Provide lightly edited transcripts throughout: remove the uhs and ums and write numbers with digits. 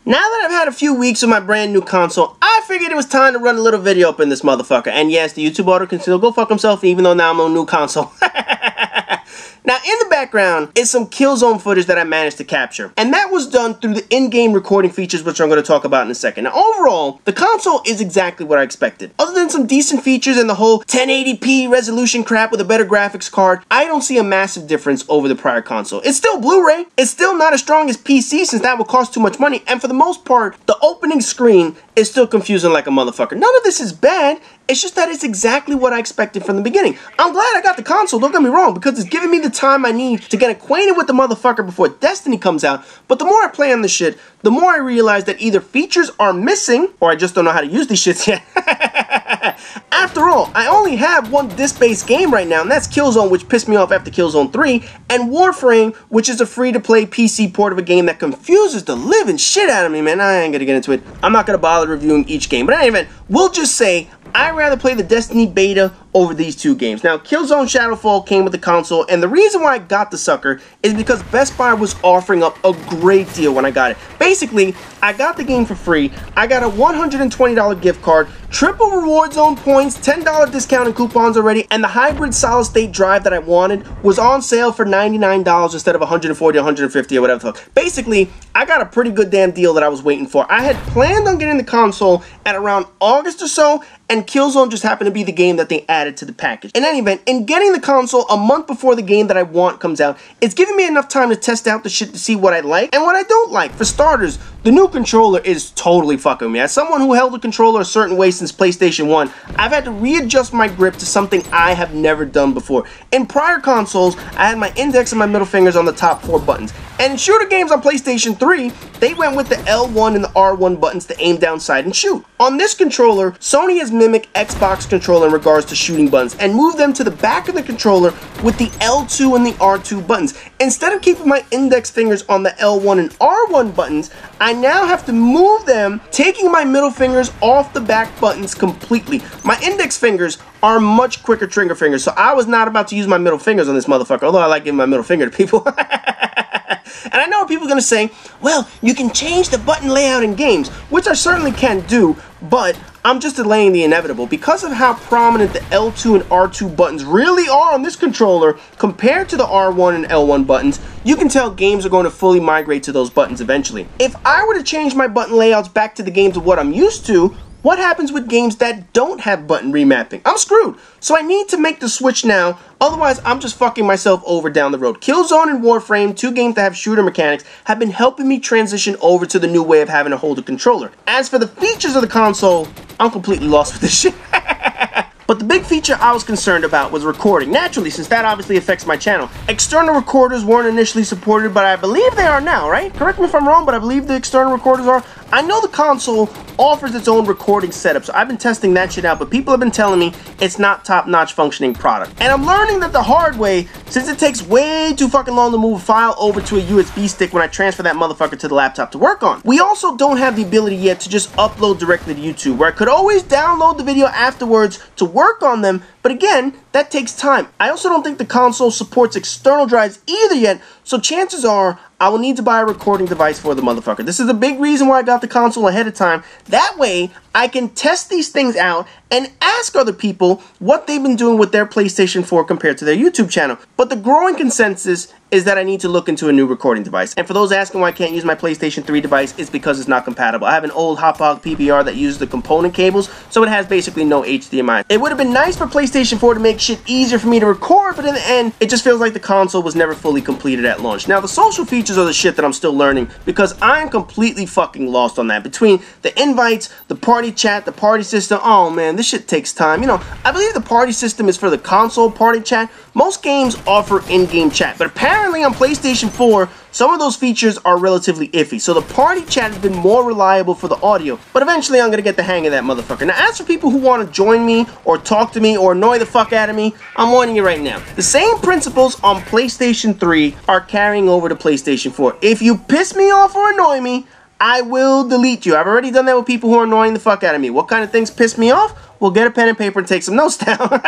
Now that I've had a few weeks with my brand new console, I figured it was time to run a little video up in this motherfucker. And yes, the YouTube auditor can still go fuck himself even though now I'm on a new console. Now, in the background is some Killzone footage that I managed to capture. And that was done through the in-game recording features, which I'm going to talk about in a second. Now, overall, the console is exactly what I expected. Other than some decent features and the whole 1080p resolution crap with a better graphics card, I don't see a massive difference over the prior console. It's still Blu-ray. It's still not as strong as PC since that would cost too much money. And for the most part, the opening screen is still confusing like a motherfucker. None of this is bad. It's just that it's exactly what I expected from the beginning. I'm glad I got the console, don't get me wrong, because it's giving me the time I need to get acquainted with the motherfucker before Destiny comes out. But the more I play on this shit, the more I realize that either features are missing, or I just don't know how to use these shits yet. After all, I only have one disc-based game right now, and that's Killzone, which pissed me off after Killzone 3, and Warframe, which is a free-to-play PC port of a game that confuses the living shit out of me, man. I ain't gonna get into it. I'm not gonna bother reviewing each game, but in any event, we'll just say I'd rather play the Destiny beta over these two games. Now, Killzone Shadowfall came with the console, and the reason why I got the sucker is because Best Buy was offering up a great deal when I got it. Basically, I got the game for free, I got a $120 gift card, triple reward zone points, $10 discount and coupons already, and the hybrid solid state drive that I wanted was on sale for $99 instead of $140, $150 or whatever the fuck. Basically, I got a pretty good damn deal that I was waiting for. I had planned on getting the console at around August or so, and Killzone just happened to be the game that they added to the package. In any event, in getting the console a month before the game that I want comes out, it's giving me enough time to test out the shit to see what I like and what I don't like. For starters, the new controller is totally fucking with me. As someone who held the controller a certain way since PlayStation 1, I've had to readjust my grip to something I have never done before. In prior consoles, I had my index and my middle fingers on the top 4 buttons. And in shooter games on PlayStation 3, they went with the L1 and the R1 buttons to aim down, sight, and shoot. On this controller, Sony has mimicked Xbox controller in regards to shooting buttons and moved them to the back of the controller with the L2 and the R2 buttons. Instead of keeping my index fingers on the L1 and R1 buttons, I now have to move them, taking my middle fingers off the back buttons completely. My index fingers are much quicker trigger fingers, so I was not about to use my middle fingers on this motherfucker, although I like giving my middle finger to people. And I know what people are going to say, well, you can change the button layout in games, which I certainly can do, but I'm just delaying the inevitable. Because of how prominent the L2 and R2 buttons really are on this controller compared to the R1 and L1 buttons, you can tell games are going to fully migrate to those buttons eventually. If I were to change my button layouts back to the games of what I'm used to, what happens with games that don't have button remapping? I'm screwed. So I need to make the switch now, otherwise I'm just fucking myself over down the road. Killzone and Warframe, 2 games that have shooter mechanics, have been helping me transition over to the new way of having to hold a controller. As for the features of the console, I'm completely lost with this shit. But the big feature I was concerned about was recording, naturally, since that obviously affects my channel. External recorders weren't initially supported, but I believe they are now, right? Correct me if I'm wrong, but I believe the external recorders are. I know the console offers its own recording setup, so I've been testing that shit out, but people have been telling me it's not top-notch functioning product. And I'm learning that the hard way, since it takes way too fucking long to move a file over to a USB stick when I transfer that motherfucker to the laptop to work on. We also don't have the ability yet to just upload directly to YouTube, where I could always download the video afterwards to work on them, but again, that takes time. I also don't think the console supports external drives either yet, so chances are I will need to buy a recording device for the motherfucker. This is a big reason why I got the console ahead of time. That way, I can test these things out and ask other people what they've been doing with their PlayStation 4 compared to their YouTube channel. But the growing consensus is that I need to look into a new recording device. And for those asking why I can't use my PlayStation 3 device, it's because it's not compatible. I have an old Hop-Hog PPR that uses the component cables, so it has basically no HDMI. It would have been nice for PlayStation 4 to make shit easier for me to record, but in the end, it just feels like the console was never fully completed at launch. Now, the social features are the shit that I'm still learning, because I'm completely fucking lost on that. Between the invites, the party chat, the party system, oh man, this shit takes time. You know, I believe the party system is for the console party chat. Most games offer in-game chat, but apparently on PlayStation 4, some of those features are relatively iffy, so the party chat has been more reliable for the audio, but eventually I'm gonna get the hang of that motherfucker. Now, as for people who want to join me, or talk to me, or annoy the fuck out of me, I'm warning you right now. The same principles on PlayStation 3 are carrying over to PlayStation 4. If you piss me off or annoy me, I will delete you. I've already done that with people who are annoying the fuck out of me. What kind of things piss me off? Well, get a pen and paper and take some notes down.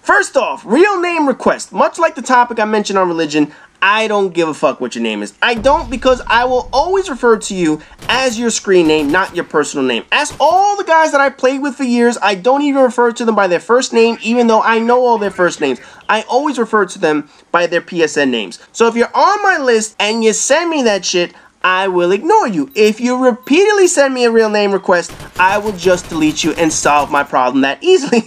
First off, real name request. Much like the topic I mentioned on religion, I don't give a fuck what your name is. I don't, because I will always refer to you as your screen name, not your personal name. Ask all the guys that I played with for years, I don't even refer to them by their first name, even though I know all their first names. I always refer to them by their PSN names. So if you're on my list and you send me that shit, I will ignore you. If you repeatedly send me a real name request, I will just delete you and solve my problem that easily.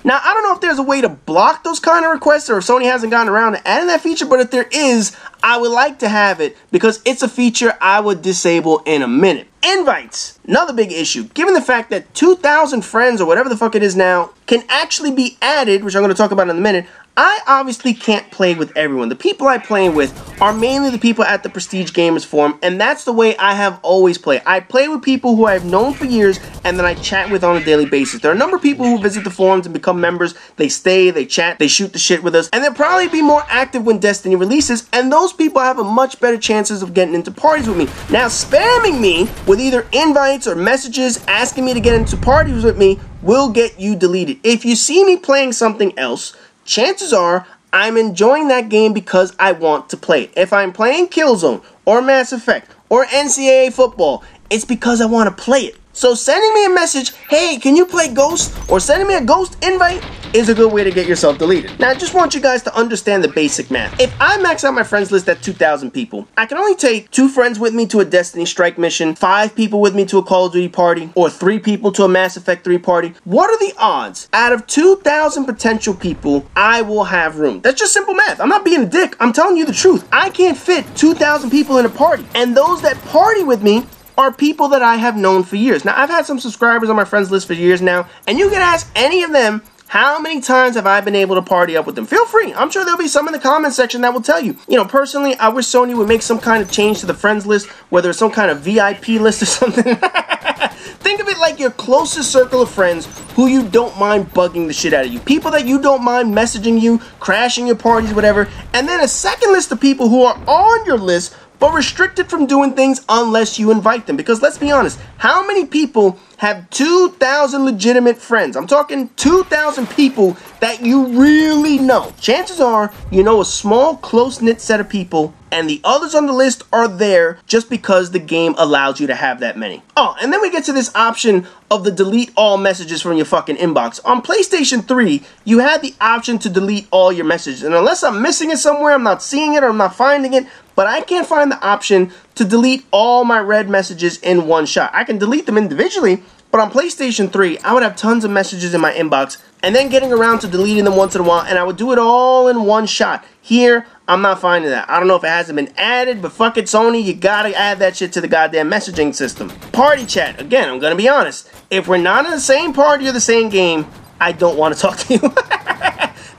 Now, I don't know if there's a way to block those kind of requests or if Sony hasn't gotten around to adding that feature, but if there is, I would like to have it because it's a feature I would disable in a minute. Invites, another big issue. Given the fact that 2,000 friends or whatever the fuck it is now can actually be added, which I'm going to talk about in a minute, I obviously can't play with everyone. The people I play with are mainly the people at the Prestige Gamers Forum, and that's the way I have always played. I play with people who I've known for years, and then I chat with on a daily basis. There are a number of people who visit the forums and become members. They stay, they chat, they shoot the shit with us, and they'll probably be more active when Destiny releases, and those people have a much better chances of getting into parties with me. Now, spamming me with either invites or messages asking me to get into parties with me will get you deleted. If you see me playing something else, chances are I'm enjoying that game because I want to play it. If I'm playing Killzone or Mass Effect or NCAA football, it's because I want to play it. So sending me a message, hey, can you play Ghost? Or sending me a Ghost invite is a good way to get yourself deleted. Now, I just want you guys to understand the basic math. If I max out my friends list at 2,000 people, I can only take 2 friends with me to a Destiny Strike mission, 5 people with me to a Call of Duty party, or 3 people to a Mass Effect 3 party. What are the odds? Out of 2,000 potential people, I will have room. That's just simple math. I'm not being a dick. I'm telling you the truth. I can't fit 2,000 people in a party. And those that party with me are people that I have known for years. Now, I've had some subscribers on my friends list for years now, and you can ask any of them, how many times have I been able to party up with them? Feel free. I'm sure there'll be some in the comment section that will tell you. You know, personally, I wish Sony would make some kind of change to the friends list, whether it's some kind of VIP list or something. Think of it like your closest circle of friends who you don't mind bugging the shit out of you. People that you don't mind messaging you, crashing your parties, whatever. And then a second list of people who are on your list but restricted from doing things unless you invite them. Because let's be honest, how many people have 2,000 legitimate friends? I'm talking 2,000 people that you really know. Chances are you know a small, close-knit set of people, and the others on the list are there just because the game allows you to have that many. Oh, and then we get to this option of the delete all messages from your fucking inbox. On PlayStation 3, you had the option to delete all your messages, and unless I'm missing it somewhere, I'm not seeing it or I'm not finding it, but I can't find the option to delete all my red messages in one shot. I can delete them individually, but on PlayStation 3, I would have tons of messages in my inbox, and then getting around to deleting them once in a while, and I would do it all in one shot. Here, I'm not finding that. I don't know if it hasn't been added, but fuck it, Sony, you gotta add that shit to the goddamn messaging system. Party chat. Again, I'm gonna be honest. If we're not in the same party or the same game, I don't want to talk to you.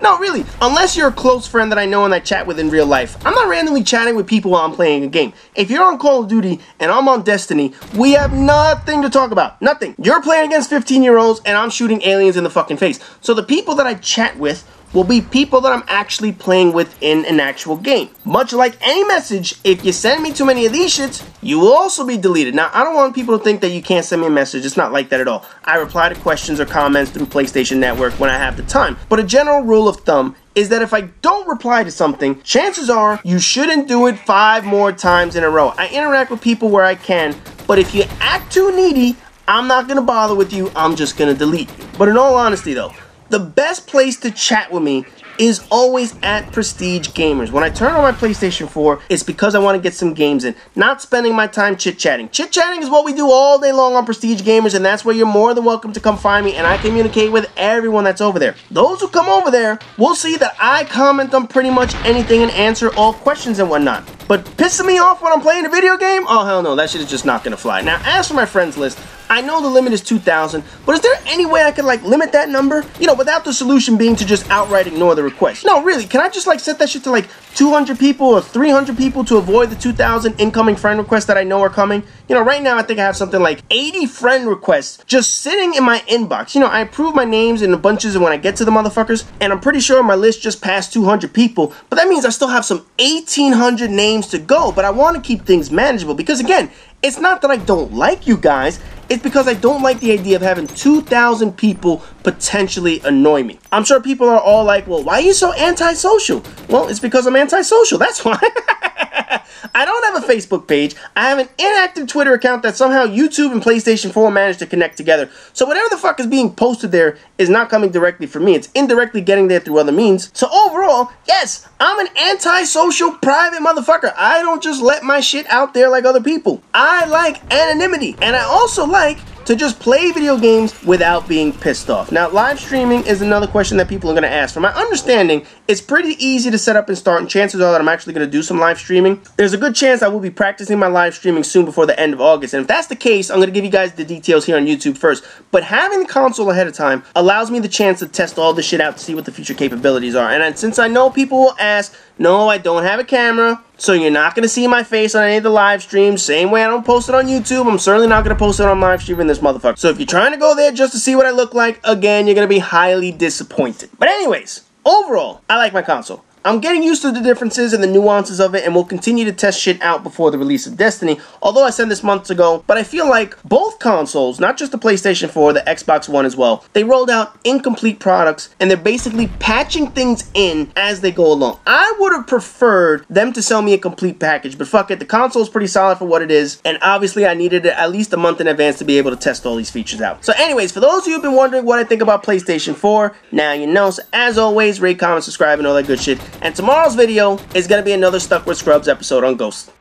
No, really, unless you're a close friend that I know and I chat with in real life. I'm not randomly chatting with people while I'm playing a game. If you're on Call of Duty and I'm on Destiny, we have nothing to talk about. Nothing. You're playing against 15-year-olds and I'm shooting aliens in the fucking face. So the people that I chat with will be people that I'm actually playing with in an actual game. Much like any message, if you send me too many of these shits, you will also be deleted. Now, I don't want people to think that you can't send me a message. It's not like that at all. I reply to questions or comments through PlayStation Network when I have the time. But a general rule of thumb is that if I don't reply to something, chances are you shouldn't do it 5 more times in a row. I interact with people where I can, but if you act too needy, I'm not going to bother with you. I'm just going to delete you. But in all honesty, though, the best place to chat with me is always at Prestige Gamers. When I turn on my PlayStation 4, it's because I want to get some games in, not spending my time chit-chatting. Chit-chatting is what we do all day long on Prestige Gamers, and that's where you're more than welcome to come find me, and I communicate with everyone that's over there. Those who come over there will see that I comment on pretty much anything and answer all questions and whatnot. But pissing me off when I'm playing a video game? Oh, hell no, that shit is just not gonna fly. Now, as for my friends list, I know the limit is 2,000, but is there any way I could, like, limit that number? You know, without the solution being to just outright ignore the request. No, really, can I just, like, set that shit to, like, 200 people or 300 people to avoid the 2,000 incoming friend requests that I know are coming? You know, right now I think I have something like 80 friend requests just sitting in my inbox. You know, I approve my names in bunches and when I get to the motherfuckers, and I'm pretty sure my list just passed 200 people, but that means I still have some 1,800 names to go, but I want to keep things manageable because, again, it's not that I don't like you guys, it's because I don't like the idea of having 2,000 people potentially annoy me. I'm sure people are all like, well, why are you so antisocial? Well, it's because I'm antisocial, that's why. I don't have a Facebook page. I have an inactive Twitter account that somehow YouTube and PlayStation 4 managed to connect together. So whatever the fuck is being posted there is not coming directly from me. It's indirectly getting there through other means. So overall, yes, I'm an antisocial private motherfucker. I don't just let my shit out there like other people. I like anonymity. And I also like to just play video games without being pissed off. Now, live streaming is another question that people are going to ask. From my understanding, it's pretty easy to set up and start, and chances are that I'm actually going to do some live streaming. There's a good chance I will be practicing my live streaming soon before the end of August, and if that's the case, I'm going to give you guys the details here on YouTube first. But having the console ahead of time allows me the chance to test all this shit out to see what the future capabilities are. And since I know people will ask, no, I don't have a camera, so you're not going to see my face on any of the live streams. Same way I don't post it on YouTube, I'm certainly not going to post it on live streaming this motherfucker. So if you're trying to go there just to see what I look like, again, you're going to be highly disappointed. But anyways, overall, I like my console. I'm getting used to the differences and the nuances of it, and we'll continue to test shit out before the release of Destiny, although I said this months ago. But I feel like both consoles, not just the PlayStation 4, the Xbox One as well, they rolled out incomplete products, and they're basically patching things in as they go along. I would have preferred them to sell me a complete package, but fuck it, the console's pretty solid for what it is, and obviously I needed it at least a month in advance to be able to test all these features out. So anyways, for those of you who've been wondering what I think about PlayStation 4, now you know. So as always, rate, comment, subscribe, and all that good shit. And tomorrow's video is going to be another Stuck with Scrubs episode on Ghost.